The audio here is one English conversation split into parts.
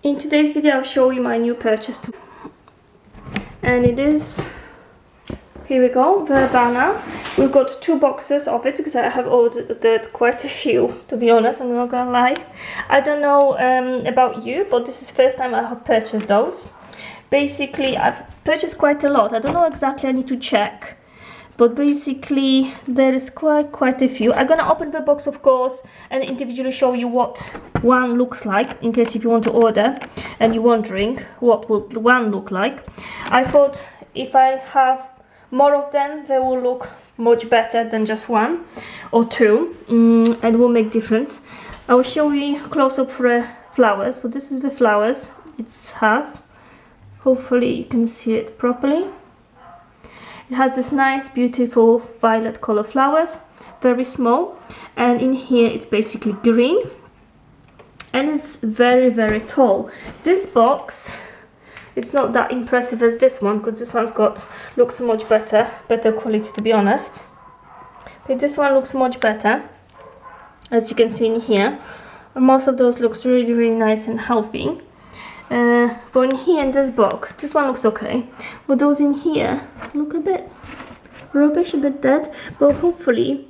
In today's video I'll show you my new purchase and it is, here we go, Verbena. We've got 2 boxes of it because I have ordered quite a few, to be honest, I'm not gonna lie. I don't know about you, but this is the first time I have purchased those. Basically I've purchased quite a lot. I don't know exactly, I need to check, but basically there is quite a few. I'm gonna open the box, of course, and individually show you what one looks like, in case if you want to order and you're wondering what will one look like. I thought if I have more of them, they will look much better than just 1 or 2, and will make difference. I will show you close up for the flowers. So this is the flowers it has. Hopefully you can see it properly. It has this nice beautiful violet color flowers, very small, and in here it's basically green, and it's very tall. This box, it's not that impressive as this one, because this one's looks much better quality, to be honest. But this one looks much better, as you can see in here. Most of those looks really nice and healthy. But in here in this box, this one looks okay, but those in here look a bit rubbish, a bit dead, but hopefully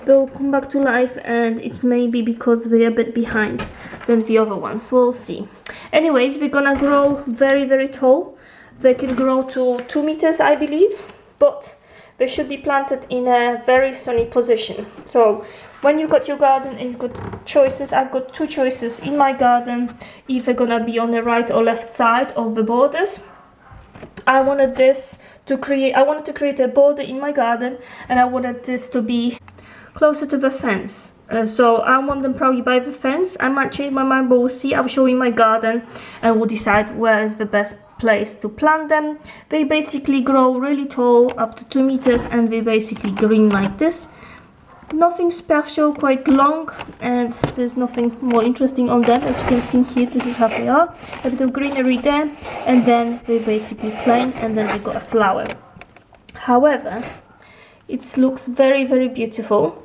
they'll come back to life, and it's maybe because they're a bit behind than the other ones. We'll see. Anyways, they're gonna grow very tall. They can grow to 2 meters, I believe, but they should be planted in a very sunny position. So when you've got your garden and you've got choices, I've got 2 choices in my garden, either gonna be on the right or left side of the borders. I wanted to create a border in my garden, and I wanted this to be closer to the fence. So I want them probably by the fence. I might change my mind, but we'll see. I'll show you my garden and we'll decide where is the best place to plant them. They basically grow really tall, up to 2 meters, and they're basically green like this. Nothing special, quite long, and there's nothing more interesting on them. As you can see here, this is how they are. A bit of greenery there, and then they're basically plain, and then they got a flower. However, it looks very beautiful.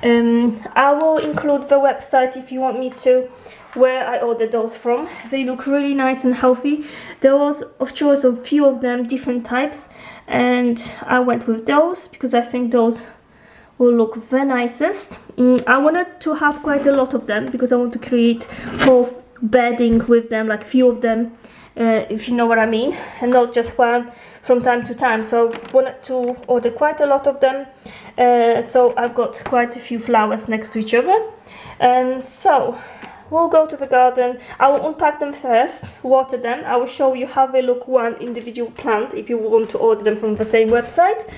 I will include the website if you want me to, where I ordered those from. They look really nice and healthy. There was of choice of few of them, different types, and I went with those because I think those will look the nicest. I wanted to have quite a lot of them because I want to create both bedding with them, like few of them, if you know what I mean, and not just one from time to time. So I wanted to order quite a lot of them, so I've got quite a few flowers next to each other. And so we'll go to the garden. I will unpack them first, water them. I will show you how they look, one individual plant, if you want to order them from the same website.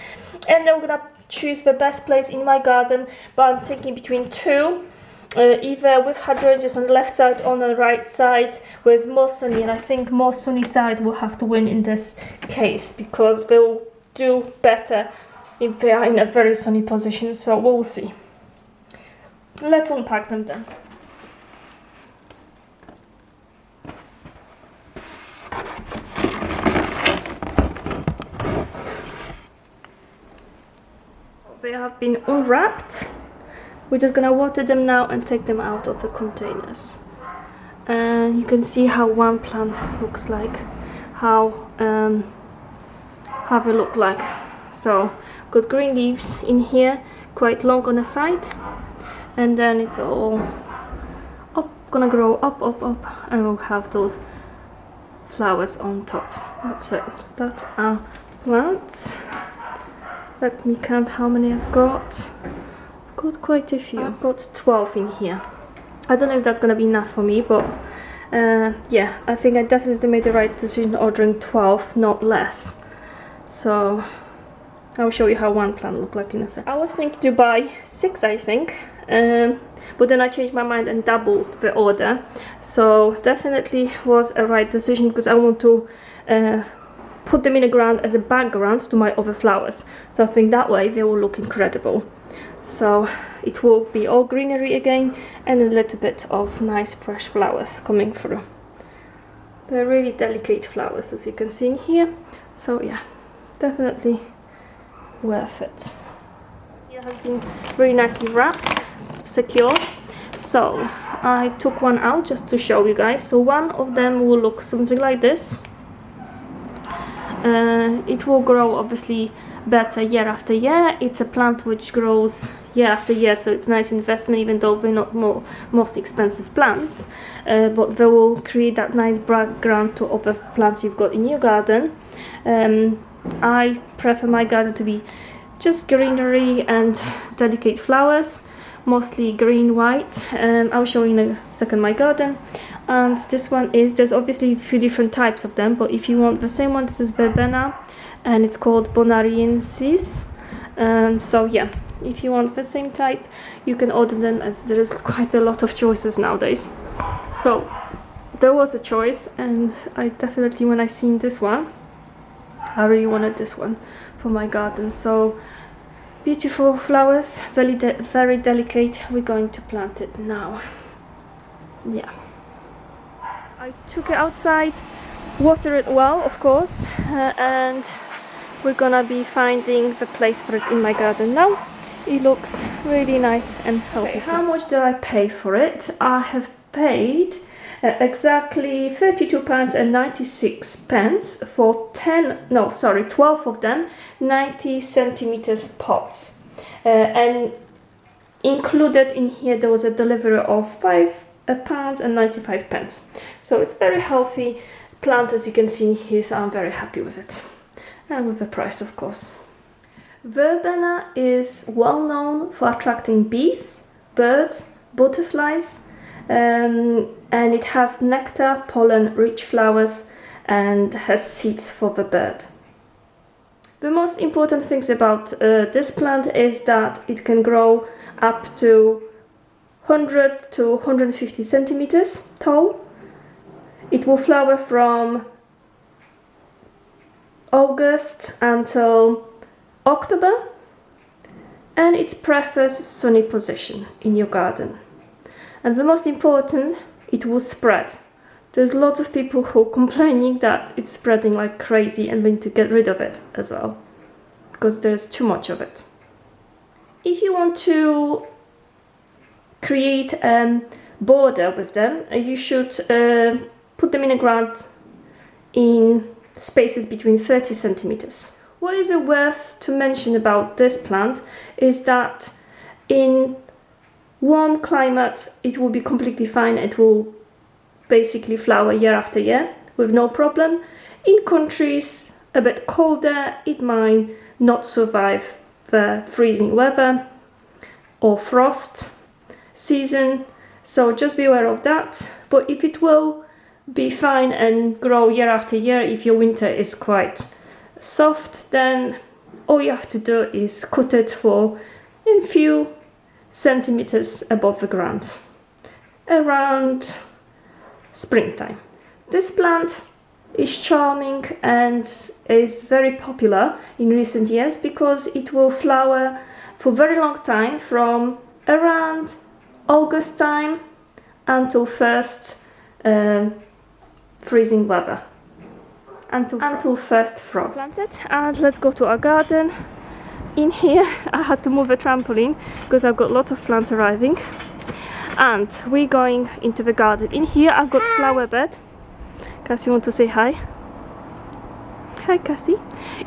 And then we're gonna choose the best place in my garden, but I'm thinking between 2, either with hydrangeas on the left side or on the right side, where it's more sunny, and I think more sunny side will have to win in this case, because they'll do better if they are in a very sunny position. So we'll see. Let's unpack them then. They have been unwrapped. We're just gonna water them now and take them out of the containers. And you can see how one plant looks like, how they look like. So got green leaves in here, quite long on the side, and then it's all gonna grow up, and we'll have those flowers on top. That's it. That's our plants. Let me count how many I've got. Got quite a few. I've got 12 in here. I don't know if that's gonna be enough for me, but yeah, I think I definitely made the right decision ordering 12, not less. So I'll show you how one plant looked like in a second. I was thinking to buy 6, I think, but then I changed my mind and doubled the order. So definitely was a right decision, because I want to put them in the ground as a background to my other flowers. So I think that way they will look incredible. So it will be all greenery again, and a little bit of nice fresh flowers coming through. They're really delicate flowers, as you can see in here. So yeah, definitely worth it. It has been very nicely wrapped, secure. So I took one out just to show you guys. So one of them will look something like this. It will grow obviously better year after year. It's a plant which grows year after year, so it's a nice investment, even though they're not most expensive plants, but they will create that nice background to other plants you've got in your garden. I prefer my garden to be just greenery and delicate flowers, mostly green, white. I'll show you in a second my garden. And this one is, there's obviously a few different types of them, but if you want the same one, this is Verbena, and it's called Bonariensis. So yeah, if you want the same type, you can order them, as there is quite a lot of choices nowadays. So there was a choice, and I definitely, when I seen this one, I really wanted this one for my garden. So beautiful flowers, very delicate. We're going to plant it now. Yeah, I took it outside, water it well, of course, and we're gonna be finding the place for it in my garden now. It looks really nice and healthy. Okay, how much did I pay for it? I have paid exactly £32.96 for 12 of them 90 centimeters pots, and included in here there was a delivery of £5.95. So it's very healthy plant, as you can see here, so I'm very happy with it, and with the price, of course. Verbena is well known for attracting bees, birds, butterflies, and it has nectar, pollen, rich flowers, and has seeds for the bird. The most important things about this plant is that it can grow up to 100 to 150 centimeters tall. It will flower from August until October, and it prefers sunny position in your garden. And the most important, it will spread. There's lots of people who are complaining that it's spreading like crazy, and we need to get rid of it as well, because there's too much of it. If you want to create a border with them, you should put them in the ground in spaces between 30 centimeters. What is worth to mention about this plant is that in warm climate it will be completely fine. It will basically flower year after year with no problem. In countries a bit colder, it might not survive the freezing weather or frost season, so just be aware of that. But if it will be fine and grow year after year, if your winter is quite soft, then all you have to do is cut it for a few centimeters above the ground around springtime. This plant is charming and is very popular in recent years because it will flower for a very long time, from around August time until first freezing weather, until first frost. Planted. And let's go to our garden. In here I had to move a trampoline because I've got lots of plants arriving, and we're going into the garden. In here I've got flower bed. Cassie, want to say hi? Hi Cassie.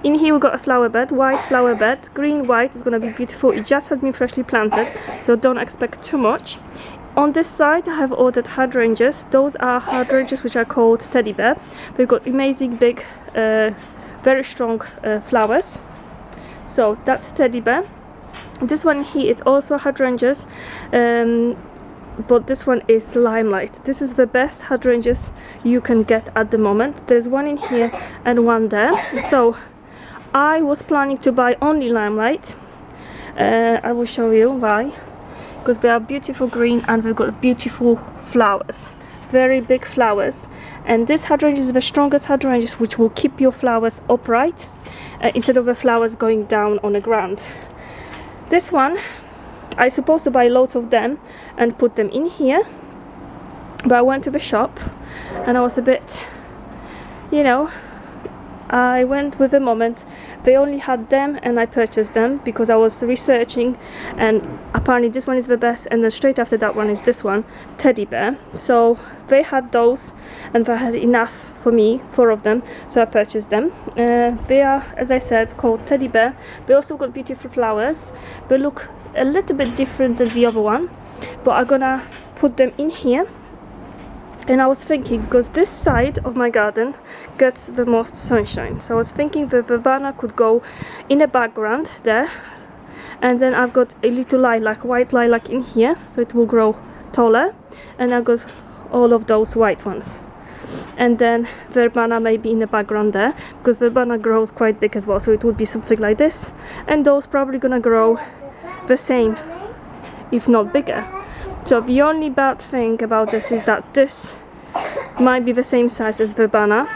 In here we've got a flower bed, white flower bed, green, white. It's gonna be beautiful. It just has been freshly planted, so don't expect too much. On this side I have ordered hydrangeas. Those are hydrangeas which are called teddy bear. They've got amazing big, very strong flowers. So that's teddy bear. This one here, it's also hydrangeas, but this one is limelight. This is the best hydrangeas you can get at the moment. There's one in here and one there. So I was planning to buy only limelight. I will show you why. Because they are beautiful green and they've got beautiful flowers, very big flowers. And this hydrangea is the strongest hydrangea, which will keep your flowers upright instead of the flowers going down on the ground. This one, I supposed to buy loads of them and put them in here, but I went to the shop and I was a bit, you know, I went with the moment. they only had them and I purchased them because I was researching, and apparently this one is the best, and then straight after that one is this one, teddy bear. So they had those and they had enough for me, 4 of them, so I purchased them. They are, as I said, called teddy bear. They also got beautiful flowers. They look a little bit different than the other one, but I'm gonna put them in here. And I was thinking, because this side of my garden gets the most sunshine, so I was thinking the verbena could go in the background there, and then I've got a little lilac, white lilac in here, so it will grow taller, and I've got all of those white ones. And then verbena maybe in the background there, because verbena grows quite big as well, so it would be something like this, and those probably gonna grow the same, if not bigger. So the only bad thing about this is that this might be the same size as verbena,